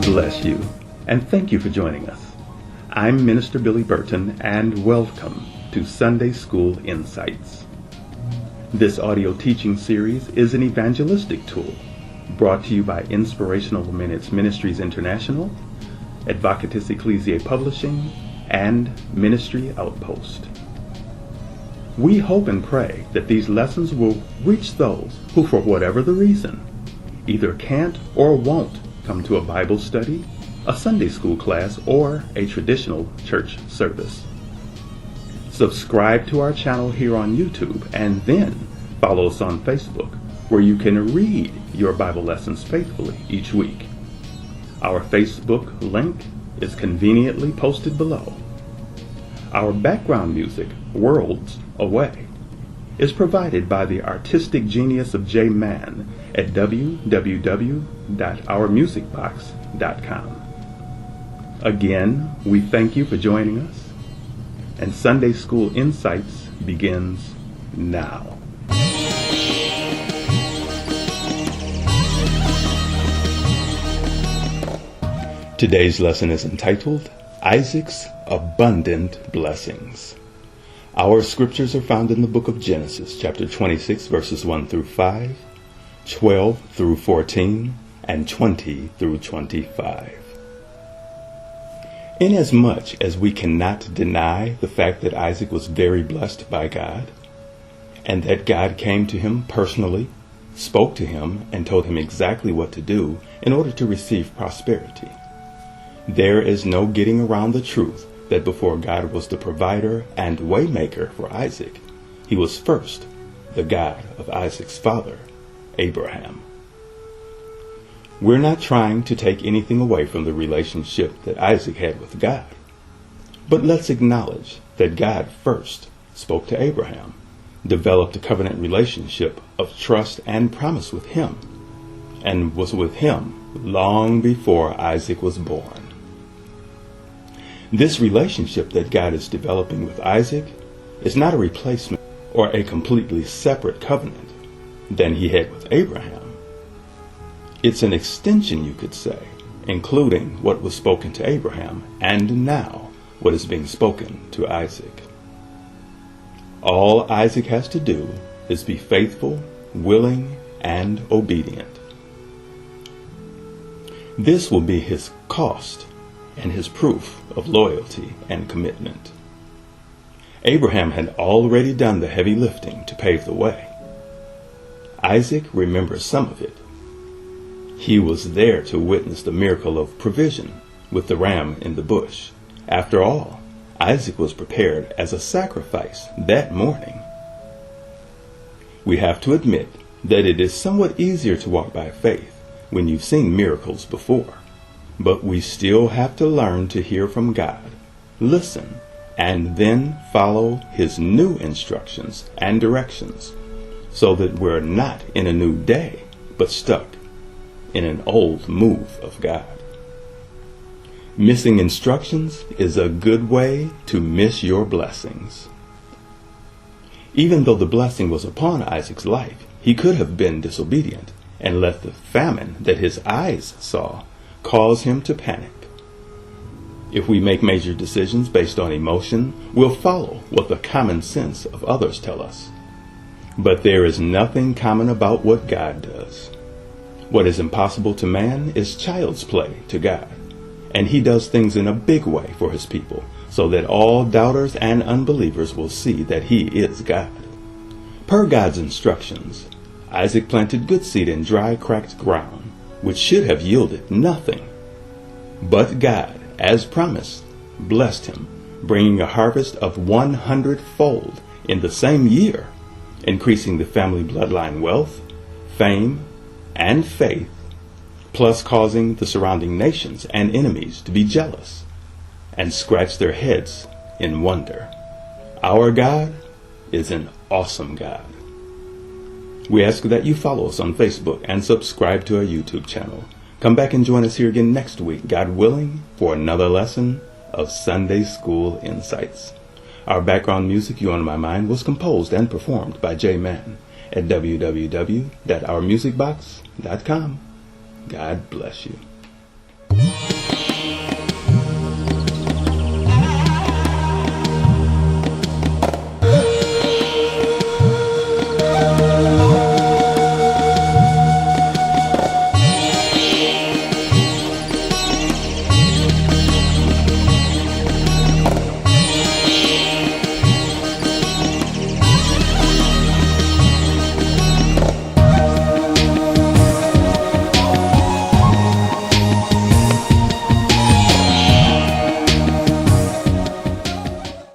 bless you, and thank you for joining us. I'm Minister Billy Burton, and welcome to Sunday School Insights. This audio teaching series is an evangelistic tool brought to you by Inspirational Minutes Ministries International, Advocatus Ecclesiae Publishing, and Ministry Outpost. We hope and pray that these lessons will reach those who, for whatever the reason, either can't or won't come to a Bible study, a Sunday school class, or a traditional church service. Subscribe to our channel here on YouTube and then follow us on Facebook, where you can read your Bible lessons faithfully each week. Our Facebook link is conveniently posted below. Our background music, Worlds Away, is provided by the artistic genius of J Man at www.ourmusicbox.com. Again, we thank you for joining us, and Sunday School Insights begins now. Today's lesson is entitled Isaac's Abundant Blessings. Our scriptures are found in the book of Genesis, chapter 26, verses 1 through 5, 12 through 14, and 20 through 25. Inasmuch as we cannot deny the fact that Isaac was very blessed by God, and that God came to him personally, spoke to him, and told him exactly what to do in order to receive prosperity, there is no getting around the truth that before God was the provider and waymaker for Isaac, he was first the God of Isaac's father, Abraham. We're not trying to take anything away from the relationship that Isaac had with God, but let's acknowledge that God first spoke to Abraham, developed a covenant relationship of trust and promise with him, and was with him long before Isaac was born. This relationship that God is developing with Isaac is not a replacement or a completely separate covenant than he had with Abraham. It's an extension, you could say, including what was spoken to Abraham and now what is being spoken to Isaac. All Isaac has to do is be faithful, willing, and obedient. This will be his cost and his proof of loyalty and commitment. Abraham had already done the heavy lifting to pave the way. Isaac remembers some of it. He was there to witness the miracle of provision with the ram in the bush. After all, Isaac was prepared as a sacrifice that morning. We have to admit that it is somewhat easier to walk by faith when you've seen miracles before. But we still have to learn to hear from God, listen, and then follow his new instructions and directions, so that we're not in a new day, but stuck in an old move of God. Missing instructions is a good way to miss your blessings. Even though the blessing was upon Isaac's life, he could have been disobedient and let the famine that his eyes saw cause him to panic. If we make major decisions based on emotion, we'll follow what the common sense of others tell us. But there is nothing common about what God does. What is impossible to man is child's play to God, and he does things in a big way for his people, so that all doubters and unbelievers will see that he is God. Per God's instructions, Isaac planted good seed in dry, cracked ground, which should have yielded nothing. But God, as promised, blessed him, bringing a harvest of 100-fold in the same year, increasing the family bloodline wealth, fame, and faith, plus causing the surrounding nations and enemies to be jealous and scratch their heads in wonder. Our God is an awesome God. We ask that you follow us on Facebook and subscribe to our YouTube channel. Come back and join us here again next week, God willing, for another lesson of Sunday School Insights. Our background music, You On My Mind, was composed and performed by J Man at www.ourmusicbox.com. God bless you.